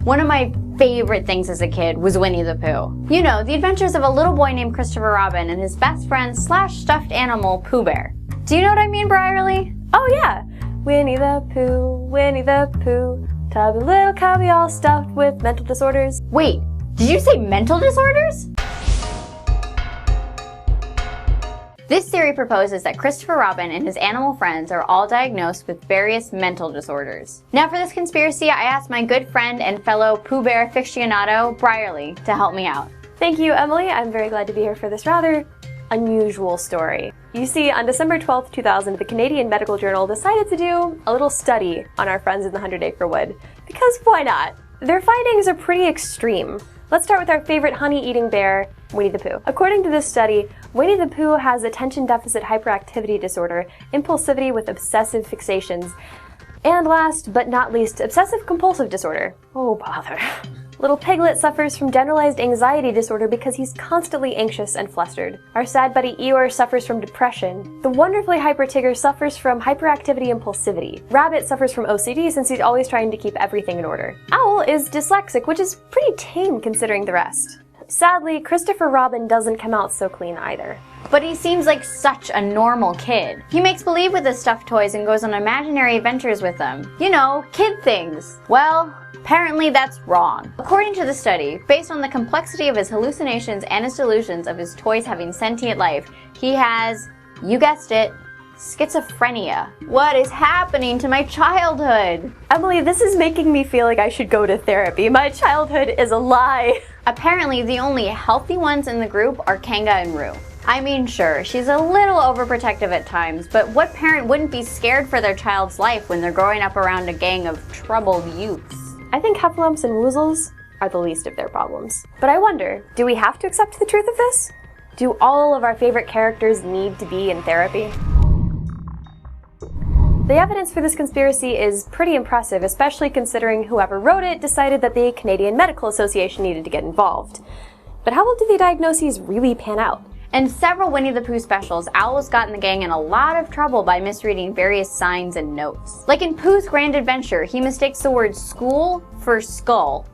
One of my favorite things as a kid was Winnie the Pooh. You know, the adventures of a little boy named Christopher Robin and his best friend / stuffed animal, Pooh Bear. Do you know what I mean, Bryarly? Oh yeah! Winnie the Pooh, tubby little cubby all stuffed with mental disorders. Wait, did you say mental disorders? This theory proposes that Christopher Robin and his animal friends are all diagnosed with various mental disorders. Now for this conspiracy, I asked my good friend and fellow Pooh Bear aficionado, Bryarly, to help me out. Thank you, Emily. I'm very glad to be here for this rather unusual story. You see, on December 12th, 2000, the Canadian Medical Journal decided to do a little study on our friends in the 100-acre wood. Because why not? Their findings are pretty extreme. Let's start with our favorite honey-eating bear, Winnie the Pooh. According to this study, Winnie the Pooh has attention deficit hyperactivity disorder, impulsivity with obsessive fixations, and last but not least, obsessive compulsive disorder. Oh bother. Little Piglet suffers from generalized anxiety disorder because he's constantly anxious and flustered. Our sad buddy Eeyore suffers from depression. The wonderfully hyper Tigger suffers from hyperactivity impulsivity. Rabbit suffers from OCD since he's always trying to keep everything in order. Owl is dyslexic, which is pretty tame considering the rest. Sadly, Christopher Robin doesn't come out so clean either. But he seems like such a normal kid. He makes believe with his stuffed toys and goes on imaginary adventures with them. You know, kid things. Well, apparently that's wrong. According to the study, based on the complexity of his hallucinations and his delusions of his toys having sentient life, he has, you guessed it, schizophrenia. What is happening to my childhood? Emily, this is making me feel like I should go to therapy. My childhood is a lie. Apparently, the only healthy ones in the group are Kanga and Roo. I mean, sure, she's a little overprotective at times, but what parent wouldn't be scared for their child's life when they're growing up around a gang of troubled youths? I think heffalumps and woozles are the least of their problems. But I wonder, do we have to accept the truth of this? Do all of our favorite characters need to be in therapy? The evidence for this conspiracy is pretty impressive, especially considering whoever wrote it decided that the Canadian Medical Association needed to get involved. But how well do the diagnoses really pan out? In several Winnie the Pooh specials, Owl's gotten the gang in a lot of trouble by misreading various signs and notes. Like in Pooh's Grand Adventure, he mistakes the word school for skull.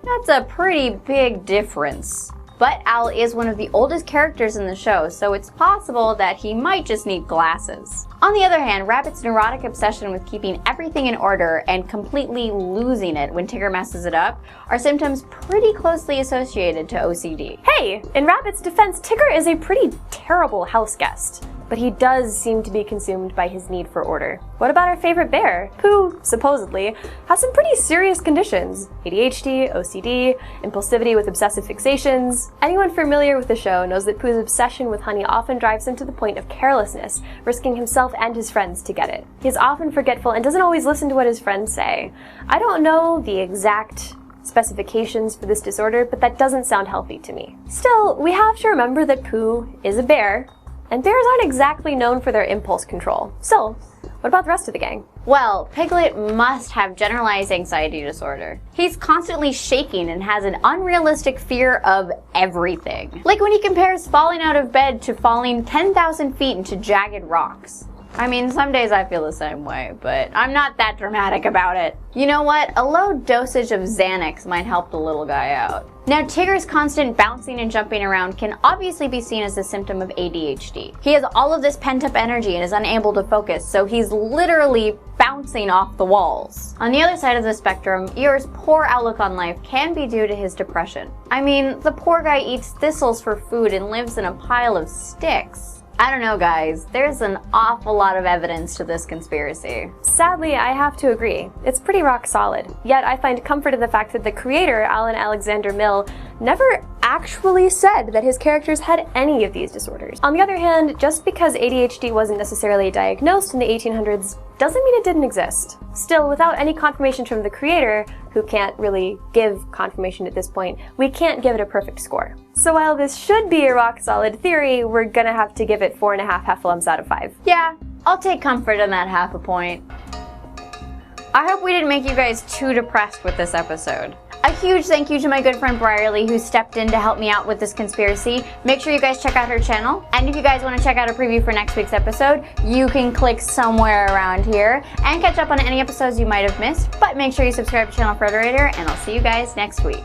That's a pretty big difference. But Owl is one of the oldest characters in the show, so it's possible that he might just need glasses. On the other hand, Rabbit's neurotic obsession with keeping everything in order and completely losing it when Tigger messes it up are symptoms pretty closely associated to OCD. Hey, in Rabbit's defense, Tigger is a pretty terrible house guest. But he does seem to be consumed by his need for order. What about our favorite bear? Pooh, supposedly, has some pretty serious conditions. ADHD, OCD, impulsivity with obsessive fixations. Anyone familiar with the show knows that Pooh's obsession with honey often drives him to the point of carelessness, risking himself and his friends to get it. He is often forgetful and doesn't always listen to what his friends say. I don't know the exact specifications for this disorder, but that doesn't sound healthy to me. Still, we have to remember that Pooh is a bear, and bears aren't exactly known for their impulse control. So, what about the rest of the gang? Well, Piglet must have generalized anxiety disorder. He's constantly shaking and has an unrealistic fear of everything. Like when he compares falling out of bed to falling 10,000 feet into jagged rocks. I mean, some days I feel the same way, but I'm not that dramatic about it. You know what? A low dosage of Xanax might help the little guy out. Now, Tigger's constant bouncing and jumping around can obviously be seen as a symptom of ADHD. He has all of this pent-up energy and is unable to focus, so he's literally bouncing off the walls. On the other side of the spectrum, Eeyore's poor outlook on life can be due to his depression. I mean, the poor guy eats thistles for food and lives in a pile of sticks. I don't know, guys. There's an awful lot of evidence to this conspiracy. Sadly, I have to agree. It's pretty rock solid. Yet I find comfort in the fact that the creator, Alan Alexander Mill, never actually said that his characters had any of these disorders. On the other hand, just because ADHD wasn't necessarily diagnosed in the 1800s doesn't mean it didn't exist. Still, without any confirmation from the creator, who can't really give confirmation at this point, we can't give it a perfect score. So while this should be a rock-solid theory, we're gonna have to give it 4.5 heffalumps out of 5. Yeah, I'll take comfort in that half a point. I hope we didn't make you guys too depressed with this episode. A huge thank you to my good friend Bryarly, who stepped in to help me out with this conspiracy. Make sure you guys check out her channel. And if you guys want to check out a preview for next week's episode, you can click somewhere around here and catch up on any episodes you might have missed. But make sure you subscribe to channel Frederator, and I'll see you guys next week.